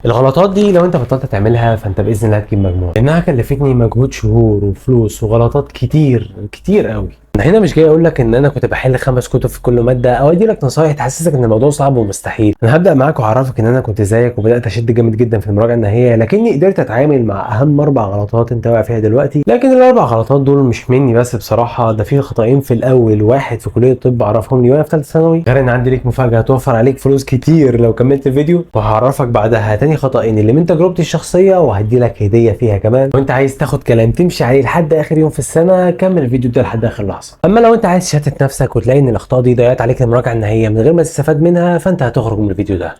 الغلطات دي لو انت بطلت تعملها فانت باذن الله هتجيب مجموع، انها كلفتني مجهود شهور وفلوس وغلطات كتير كتير قوي. انا هنا مش جاي اقول لك ان انا كنت بحل 5 كتب في كل ماده او ادي لك نصايح تحسسك ان الموضوع صعب ومستحيل. انا هبدا معاك واعرفك ان انا كنت زيك وبدات اشد جامد جدا في المراجعه النهائيه، لكني قدرت اتعامل مع اهم 4 غلطات انت واقع فيها دلوقتي. لكن ال4 غلطات دول مش مني بس بصراحه، ده في خطأين في الاول، واحد في كليه الطب اعرفهم لي وانا في ثالثه ثانوي، غير ان عندي ليك مفاجاه هتوفر عليك فلوس كتير لو كملت الفيديو، وهعرفك بعدها تاني خطأين اللي من تجربتي الشخصيه وهدي لك هديه فيها كمان. وانت عايز تاخد كلام تمشي عليه لحد اخر يوم في السنه كمل الفيديو ده لحد اخر لحظه. اما لو انت عايز تشتت نفسك وتلاقي ان الاخطاء دي ضيعت عليك المراجعه النهائيه من غير ما تستفاد منها فانت هتخرج من الفيديو ده.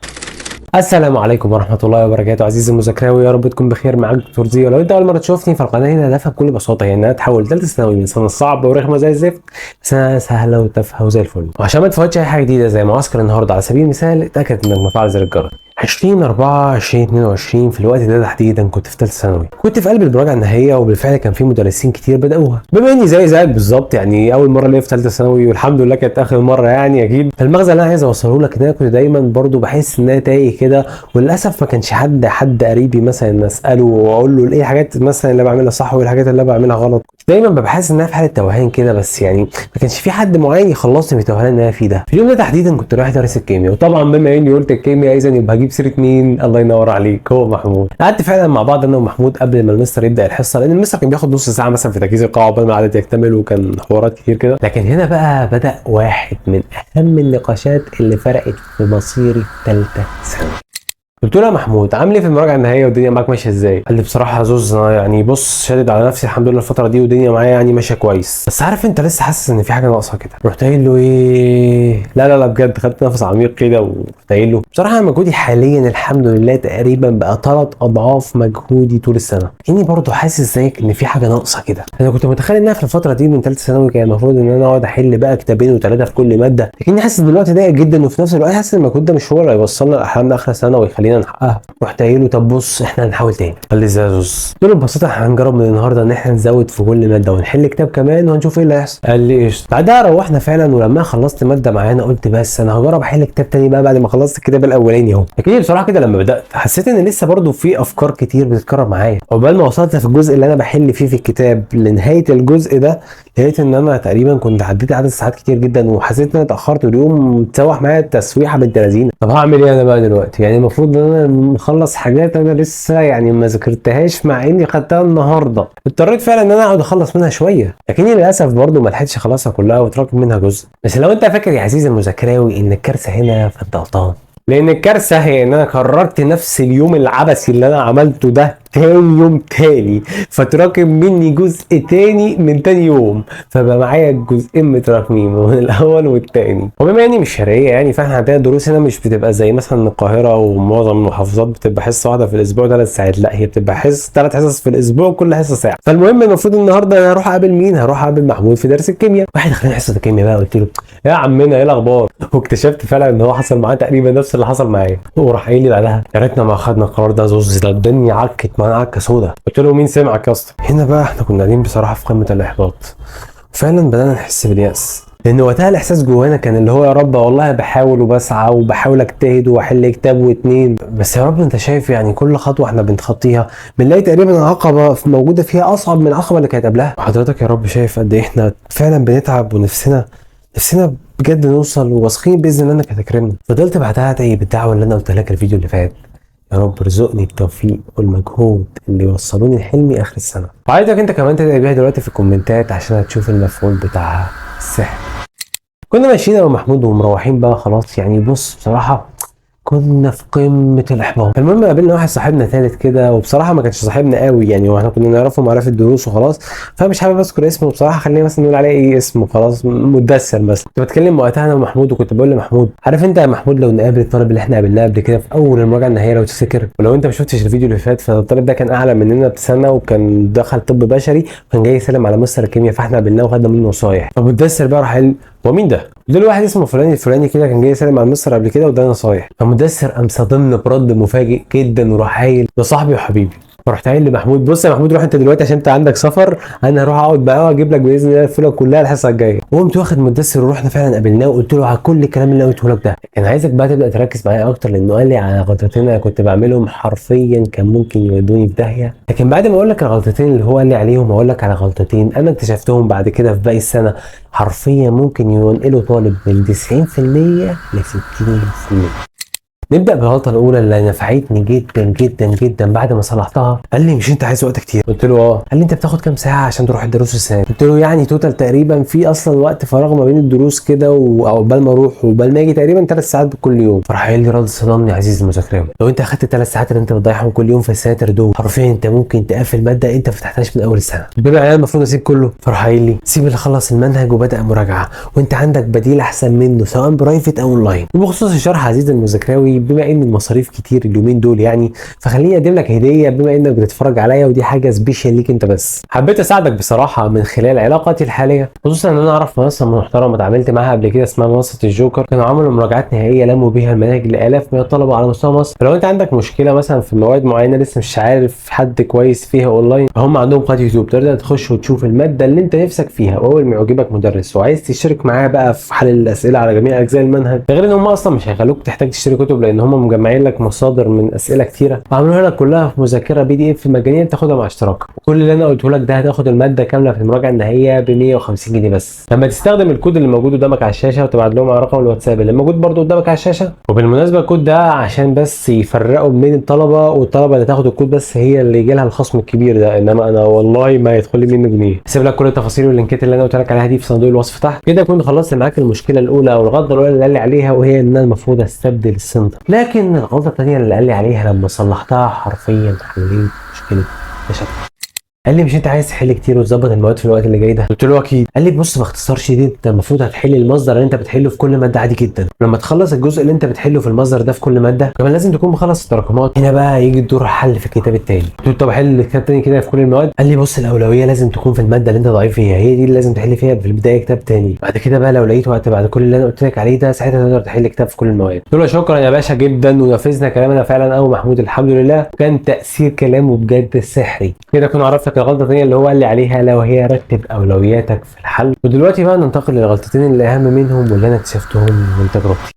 السلام عليكم ورحمه الله وبركاته عزيزي المذاكراوي، يا رب تكون بخير. معاك دكتور زيو. لو انت اول مره تشوفني فالقناه هنا هدفها بكل بساطه هي انها تحول ثالثه ثانوي من سنه صعبه ورخمه زي الزفت لسنه سهله وتافهه وزي الفل. وعشان ما تفوتش اي حاجه جديده زي معسكر النهارده على سبيل المثال، اتاكد انك مفعل زر الجرس. 20/4/2022 في الوقت ده تحديدا كنت في ثالثه ثانوي، كنت في قلب المراجعه النهائيه، وبالفعل كان في مدرسين كتير بداوها بما اني زيك بالظبط، يعني اول مره ليا في ثالثه ثانوي والحمد لله كانت اخر مره يعني اكيد. فالمغزى اللي انا عايز اوصله لك ان انا كنت دايما برضو بحس ان انا تايه كده، وللاسف ما كانش حد قريبي مثلا اساله واقول له ايه الحاجات مثلا اللي بعملها صح وايه الحاجات اللي بعملها غلط. دايما ببقى حاسس ان انا في حاله توهان كده، بس يعني ما كانش في حد معين يخلصني من التوهان اللي انا فيه ده. في اليوم ده تحديدا كنت رايح درس الكيمياء، وطبعا بما اني قلت الكيمياء اذا يبقى هجيب سيره مين؟ الله ينور عليك، هو محمود. قعدت فعلا مع بعض انا ومحمود قبل ما المستر يبدا الحصه، لان المستر كان بياخد نص ساعه مثلا في تجهيز القاعه قبل ما العدد يكتمل، وكان حوارات كتير كده. لكن هنا بقى بدا واحد من اهم النقاشات اللي فرقت في مصيري في ثالثه ثانوي. قلت له يا محمود عامل ايه في المراجعه النهائيه والدنيا معاك ماشيه ازاي؟ قال لي بصراحه يا زوز انا يعني بص شادد على نفسي الحمد لله الفتره دي والدنيا معايا يعني ماشيه كويس، بس عارف انت لسه حاسس ان في حاجه ناقصه كده. رحت قايل له ايه؟ لا بجد خدت نفس عميق كده ورحت قايل له بصراحه مجهودي حاليا الحمد لله تقريبا بقى 3 اضعاف مجهودي طول السنه، اني برضه حاسس زيك ان في حاجه ناقصه كده. انا كنت متخيل انها في الفتره دي من ثالثه ثانوي كان المفروض ان انا اقعد احل بقى كتابين و3 في كل ماده، لكني حاسس دلوقتي ضايق جدا، وفي نفس الوقت حاسس ان المجهود ده مش هو اللي هيوصلنا لاحلامنا اخر السنه ويخلينا نحققها. رحت قايل له طب بص احنا هنحاول تاني. قال لي ازاي يا زوز؟ قلت له ببساطه احنا هنجرب من النهارده ان احنا نزود في كل ماده ونحل كتاب كمان وهنشوف ايه اللي هيحصل. قال لي قشطه. بعدها روحنا فعلا، ولما خلصت ماده معانا قلت بس انا هجرب احل كتاب تاني بقى بعد ما خلصت الكتاب الاولاني اهو. لكن بصراحه كده لما بدات حسيت ان لسه برضو في افكار كتير بتتكرر معايا، عقبال ما وصلت في الجزء اللي انا بحل فيه في الكتاب لنهايه الجزء ده لقيت ان انا تقريبا كنت عديت عدد ساعات كتير جدا، وحسيت ان انا اتاخرت واليوم تسوح معايا تسويحه بنت لذينه. طب هعمل ايه انا بقى دلوقتي؟ يعني المفروض ان انا مخلص حاجات انا لسه يعني ما ذاكرتهاش مع اني خدتها النهارده. اضطريت فعلا ان انا اقعد اخلص منها شويه، لكني للاسف برضو ما لحقتش اخلصها كلها وتراكم منها جزء. بس لو انت فاكر يا عزيزي المذاكراوي ان الكارثه هنا فانت غلطان، لان الكارثه هي ان انا كررت نفس اليوم العبثي اللي انا عملته ده تاني يوم تاني، فتراكم مني جزء تاني من تاني يوم، فبقى معايا الجزئين متراكمين من الاول والتاني. وبما اني مش شرقيه يعني فاحنا عندنا الدروس هنا مش بتبقى زي مثلا القاهره ومعظم المحافظات بتبقى حصه واحده في الاسبوع 3 ساعات، لا هي بتبقى 3 حصص في الاسبوع كل حصه ساعه. فالمهم المفروض النهارده انا هروح اقابل مين؟ هروح اقابل محمود في درس الكيمياء. واحد دخلنا حصه الكيمياء بقى قلت له يا عمنا ايه الاخبار؟ واكتشفت فعلا ان هو حصل معاه تقريبا نفس اللي حصل معايا، وراح قايل لي بعدها يا ريتنا ما اخدنا القرار ده زوز، ده الدنيا عكت معانا عكه سودا. قلت له مين سمعك يا اسطى؟ هنا بقى احنا كنا قاعدين بصراحه في قمه الاحباط، فعلا بدانا نحس بالياس، لان وقتها الاحساس جوانا كان اللي هو يا رب والله بحاول وبسعى وبحاول اجتهد واحل كتاب واتنين، بس يا رب انت شايف يعني كل خطوه احنا بنتخطيها بنلاقي تقريبا عقبه موجوده فيها اصعب من العقبه اللي كانت قبلها. وحضرتك يا رب شايف قد ايه احنا فعلا بنتعب ونفسنا بجد نوصل، وواثقين باذن الله انك هتكرمنا. فضلت بعدها ادعي بالدعوه اللي انا قلت لك الفيديو اللي فات، يا رب ارزقني التوفيق والمجهود اللي يوصلوني لحلمي اخر السنه. وعايزك انت كمان تدعي بيها دلوقتي في الكومنتات عشان هتشوف المفعول بتاعها السحر. كنا ماشيين انا ومحمود ومروحين بقى خلاص، يعني بص بصراحه كنا في قمه الاحباط. المهم قابلنا واحد صاحبنا ثالث كده، وبصراحه ما كانش صاحبنا قوي يعني، واحنا كنا نعرفه معرفه الدروس وخلاص، فمش حابب اذكر اسمه بصراحه، خلينا مثلا نقول عليه ايه اسمه خلاص مدثر مثلا. كنت بتكلم وقتها انا ومحمود وكنت بقول لمحمود عارف انت يا محمود لو نقابل الطالب اللي احنا قابلناه قبل كده في اول المراجعه النهائيه لو تفتكر، ولو انت ما شفتش الفيديو اللي فات فالطالب ده كان اعلى مننا بسنه وكان دخل طب بشري وكان جاي يسلم على مستر الكيمياء، فاحنا قابلناه وخدنا منه نصايح. فمدثر بقى راح قال هو مين ده؟ دول واحد اسمه فلان الفلاني كده كان جاي يسلم على المستر قبل كده وده نصايح. فمدثر قام صادمنا برد مفاجئ جدا وراح قايل ده صاحبي وحبيبي. فرحت قايل لمحمود بص يا محمود روح انت دلوقتي عشان انت عندك سفر، انا هروح اقعد معاه واجيب لك باذن الله الفوله كلها الحصه الجايه. وقمت واخد مدثر ورحنا فعلا قابلناه وقلت له على كل الكلام اللي قلته لك ده. كان عايزك بقى تبدا تركز معايا اكتر لانه قال لي على غلطتين انا كنت بعملهم حرفيا كان ممكن يودوني في داهيه. لكن بعد ما اقول لك الغلطتين اللي هو قال لي عليهم اقول لك على غلطتين انا اكتشفتهم بعد كده في باقي السنه حرفيا ممكن ينقلوا طالب من 90% ل 60%. نبدا بالغلطه الاولى اللي نفعتني جدا جدا جدا بعد ما صلحتها. قال لي مش انت عايز وقت كتير؟ قلت له اه. قال لي انت بتاخد كام ساعه عشان تروح الدروس السنه؟ قلت له يعني توتال تقريبا في اصلا وقت فراغ ما بين الدروس كده وعقبال ما اروح وعقبال ما اجي تقريبا 3 ساعات كل يوم. فراح قال لي رد صدمني عزيزي المذاكراوي، لو انت اخدت 3 ساعات اللي انت بتضيعهم كل يوم في السناتر دول حرفيا انت ممكن تقفل ماده انت ما فتحتهاش من اول السنه. بما يعني المفروض اسيب كله. فراح قايل لي سيب اللي خلص المنهج وبدا مراجعه وانت عندك بديل احسن منه سواء برايفت او اونلاين. وبخصوص الشرح عزيزي المذاكراوي بما ان المصاريف كتير اليومين دول يعني فخليني اقدم لك هديه بما انك بتتفرج عليا ودي حاجه سبيشال ليك انت بس. حبيت اساعدك بصراحه من خلال علاقاتي الحاليه، خصوصا ان انا اعرف منصه محترمه اتعاملت معاها قبل كده اسمها منصه الجوكر، كانوا عملوا مراجعات نهائيه لموا بيها المناهج لالاف من الطلبه على مستوى مصر. فلو انت عندك مشكله مثلا في مواد معينه لسه مش عارف حد كويس فيها اونلاين فهم عندهم قناه يوتيوب تقدر تخش وتشوف الماده اللي انت نفسك فيها واول ما يعجبك مدرس وعايز تشترك معاه بقى في حل الاسئله على جميع اجزاء المنهج. ده غير ان هم اصلا مش هيخلوك تحتاج تشتري كتب لان هم مجمعين لك مصادر من اسئله كتيره وعملوها لك كلها في مذكره PDF مجانيه تاخدها مع اشتراك. وكل اللي انا قلته لك ده هتاخد الماده كامله في المراجعه النهائيه ب 150 جنيه بس لما تستخدم الكود اللي موجود قدامك على الشاشه وتبعت لهم على رقم الواتساب اللي موجود برده قدامك على الشاشه. وبالمناسبه الكود ده عشان بس يفرقوا بين الطلبه والطلبه اللي تاخد الكود بس هي اللي يجي لها الخصم الكبير ده، انما انا والله ما يدخل لي منه جنيه. هسيب لك كل التفاصيل واللينكات اللي انا قلت لك عليها دي في صندوق الوصف تحت. كده اكون خلصت معاك المشكله الاولى او الغلطه الاولى اللي قال لي عليها وهي ان انا المفروض استبدل السنتر. لكن الغلطه الثانيه اللي قال لي عليها لما صلحتها حرفيا حليت مشكله مشاكل. قال لي مش انت عايز تحل كتير وتظبط المواد في الوقت اللي جاي ده؟ قلت له اكيد. قال لي بص باختصار شديد انت المفروض هتحل المصدر اللي انت بتحله في كل ماده عادي جدا، ولما تخلص الجزء اللي انت بتحله في المصدر ده في كل ماده كمان لازم تكون مخلص التراكمات. هنا بقى يجي دور حل في الكتاب التاني. قلت له طب احل الكتاب التاني كده في كل المواد؟ قال لي بص الاولويه لازم تكون في الماده اللي انت ضعيف فيها، هي دي اللي لازم تحل فيها في البدايه كتاب تاني، بعد كده بقى لو لقيت وقت بعد كل اللي انا قلت لك عليه ده ساعتها تقدر تحل كتاب في كل المواد. قلت له شكرا يا باشا جدا ونفذنا كلامنا فعلا ابو محمود الحمد لله، كان تاثير كلامه بجد سحري. كده اكون عرفتك الغلطه الثانيه اللي هو قال لي عليها لو هي رتب اولوياتك في الحل. ودلوقتي بقى ننتقل للغلطتين اللي اهم منهم واللي انا اكتشفتهم من تجربتي.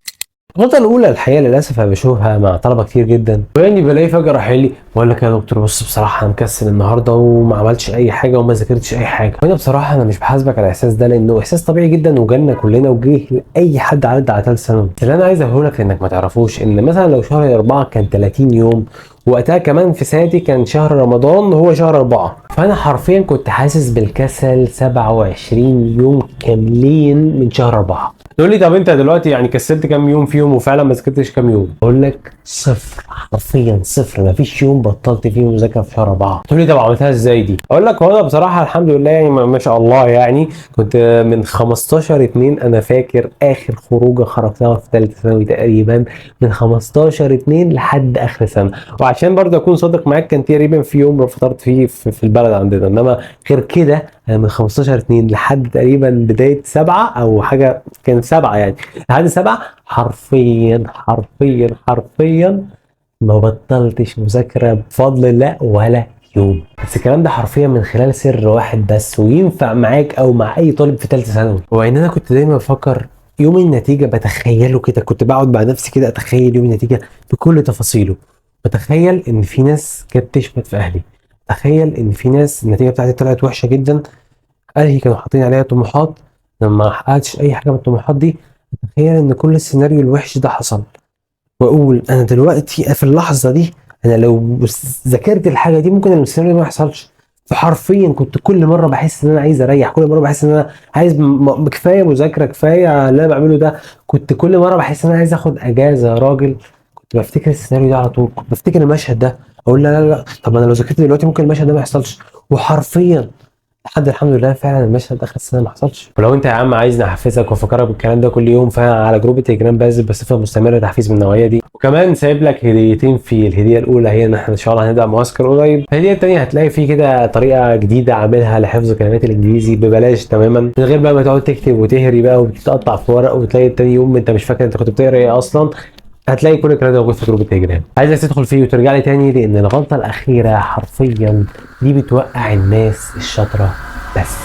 الغلطه الاولى الحقيقه للاسف انا بشوفها مع طلبه كتير جدا واني بلاقي فجاه راح لي بقول لك يا دكتور بص بصراحه انا مكسل النهارده وما عملتش اي حاجه وما ذاكرتش اي حاجه. وانا بصراحه انا مش بحاسبك على الاحساس ده لانه احساس طبيعي جدا وجالنا كلنا وجه لاي حد عدى على ثالث ثانوي. اللي انا عايز اقوله لك انك ما تعرفوش ان مثلا لو شهر 4 كان 30 يوم وقتها كمان في سنتي كان شهر رمضان هو شهر 4، فانا حرفيا كنت حاسس بالكسل 27 يوم كاملين من شهر 4. تقول لي طب انت دلوقتي يعني كسلت كام يوم فيهم وفعلا ما ذاكرتش كام يوم؟ اقول لك صفر، حرفيا صفر، ما فيش يوم بطلت فيه مذاكره في شهر 4. تقول لي طب عملتها ازاي دي؟ اقول لك هو انا بصراحه الحمد لله يعني ما شاء الله يعني كنت من 15/2 انا فاكر اخر خروجه خرجتها في ثالثه ثانوي تقريبا من 15/2 لحد اخر سنه. وعشان برضه اكون صادق معاك كان تقريبا في يوم فطرت فيه في البلد عندنا، انما غير كده انا من 15/2 لحد تقريبا بدايه 7 او حاجه كانت 7 يعني لحد 7 حرفيا حرفيا حرفيا ما بطلتش مذاكره بفضل الله ولا يوم. بس الكلام ده حرفيا من خلال سر واحد بس وينفع معاك او مع اي طالب في ثالثه ثانوي، وان انا كنت دايما بفكر يوم النتيجه بتخيله كده، كنت بقعد مع نفسي كده اتخيل يوم النتيجه بكل تفاصيله. بتخيل ان في ناس كانت تشمت في اهلي، تخيل ان في ناس النتيجه بتاعتي طلعت وحشه جدا اهلي كانوا حاطين عليها طموحات لما ما حققتش اي حاجه من الطموحات دي. تخيل ان كل السيناريو الوحش ده حصل واقول انا دلوقتي في اللحظه دي انا لو ذاكرت الحاجه دي ممكن السيناريو ما يحصلش. فحرفيا كنت كل مره بحس ان انا عايز اريح، كل مره بحس ان انا عايز كفايه مذاكره كفايه اللي انا بعمله ده، كنت كل مره بحس ان انا عايز اخد اجازه يا راجل. كنت بفتكر السيناريو ده على طول، كنت بفتكر المشهد ده اقول لا لا لا طب انا لو ذاكرت دلوقتي ممكن المشهد ده ما يحصلش. وحرفيا لحد الحمد لله فعلا المشهد اخر السنه ما حصلش. ولو انت يا عم عايزني احفزك وافكرك بالكلام ده كل يوم فعلى جروب التليجرام بنزل بصفه مستمره تحفيز من النوعيه دي. وكمان سايب لك هديتين فيه، الهديه الاولى هي ان احنا ان شاء الله هنبدا معسكر قريب، الهديه الثانيه هتلاقي فيه كده طريقه جديده عاملها لحفظ كلمات الانجليزي ببلاش تماما من غير بقى ما تقعد تكتب وتهري بقى وتقطع في ورق وتلاقي تاني يوم انت مش فاكر انت كنت بتقرا ايه اصلا. هتلاقي كل الكلام ده موجود في جروب التليجرام، عايزك تدخل فيه وترجع لي تاني، لان الغلطه الاخيره حرفيا دي بتوقع الناس الشاطره بس.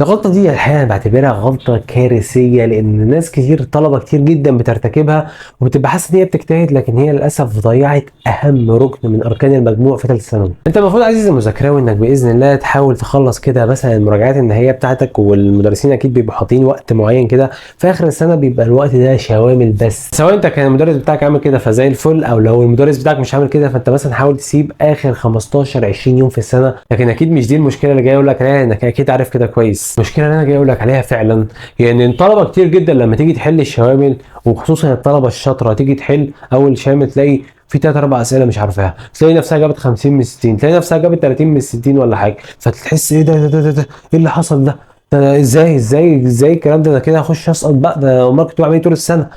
الغلطه دي الحقيقه انا بعتبرها غلطه كارثيه، لان ناس كتير، طلبه كتير جدا بترتكبها وبتبقى حاسه ان هي بتجتهد، لكن هي للاسف ضيعت اهم ركن من اركان المجموع في ثالثه ثانوي. انت المفروض عزيزي المذاكراوي انك باذن الله تحاول تخلص كده مثلا المراجعات النهائيه بتاعتك، والمدرسين اكيد بيبقوا حاطين وقت معين كده في اخر السنه، بيبقى الوقت ده شوامل بس، سواء انت كان المدرس بتاعك عامل كده فزي الفل، او لو المدرس بتاعك مش عامل كده فانت مثلا حاول تسيب اخر 15 20 يوم في السنه. لكن اكيد مش دي المشكله اللي جاي اقول لك عليها، انك اكيد عارف كده كويس. المشكله اللي انا جاي اقول لك عليها فعلا هي ان الطلبه كتير جدا لما تيجي تحل الشوامل، وخصوصا الطلبه الشاطره تيجي تحل اول شامل تلاقي في 3 4 اسئله مش عارفاها، تلاقي نفسها جابت 50 من 60، تلاقي نفسها جابت 30 من 60 ولا حاجه، فتحس ايه ده ايه اللي حصل ده؟ ده ازاي الكلام ده؟ كده هخش اسقط بقى، ده امال كنت بعمل ايه طول السنه؟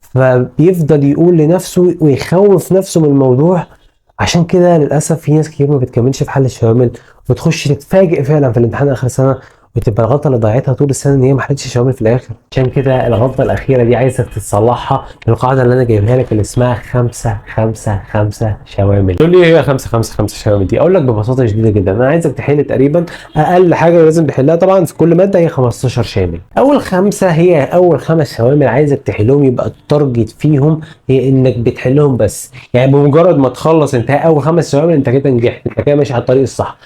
فبيفضل يقول لنفسه ويخوف نفسه من الموضوع. عشان كده للاسف في ناس كتير ما بتكملش في حل الشوامل، وتخش تتفاجئ فعلا في الامتحان اخر سنه، وتبقى الغلطه اللي ضيعتها طول السنه ان هي ما حلتش شوامل في الاخر. عشان كده الغلطه الاخيره دي عايزك تصلحها بالقاعده اللي انا جايبها لك اللي اسمها 5 5 5 شوامل. تقول لي ايه هي 5 5 5 شوامل دي؟ اقول لك ببساطه شديده جدا، انا عايزك تحل تقريبا اقل حاجه لازم تحلها طبعا في كل ماده هي 15 شامل. اول 5 هي اول 5 شوامل عايزك تحلهم، يبقى التارجت فيهم هي انك بتحلهم بس، يعني بمجرد ما تخلص انت اول 5 شوامل انت كده نجحت، انت كده ماشي على الطريق الصح،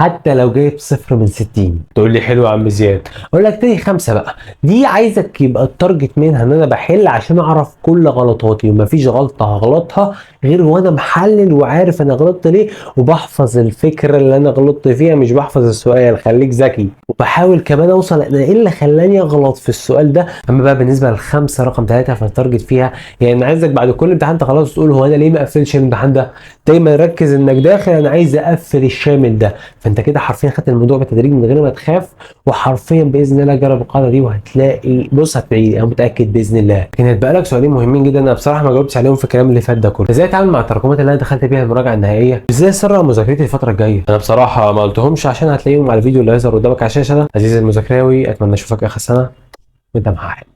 حتى لو جايب 0 من 60. تقول لي حلو يا عم زياد. اقول لك تاني 5 بقى، دي عايزك يبقى التارجت منها ان انا بحل عشان اعرف كل غلطاتي، ومفيش غلطه هغلطها غير وانا محلل وعارف انا غلطت ليه، وبحفظ الفكره اللي انا غلطت فيها مش بحفظ السؤال. خليك ذكي، وبحاول كمان اوصل انا ايه اللي خلاني اغلط في السؤال ده. اما بقى بالنسبه للخمسه رقم 3 فالتارجت فيها يعني انا عايزك بعد كل امتحان انت خلاص تقول هو انا ليه ما قفلش الامتحان ده. دايما ركز انك داخل انا عايز اقفل الشامل ده، فانت كده حرفيا خدت الموضوع بالتدريج من غير ما تخاف. وحرفيا باذن الله جرب القاعده دي وهتلاقي، بص هتعيد، انا متاكد باذن الله. لكن هيتبقى لك سؤالين مهمين جدا انا بصراحه ما جاوبتش عليهم في الكلام اللي فات ده كله، ازاي اتعامل مع التراكمات اللي انا دخلت بيها المراجعه النهائيه، ازاي اسرع مذاكرتي الفتره الجايه. انا بصراحه ما قلتهمش عشان هتلاقيهم على الفيديو اللي هيظهر قدامك على الشاشه ده. عزيزي المذاكراوي اتمنى اشوفك اخر سنه وانت محقق.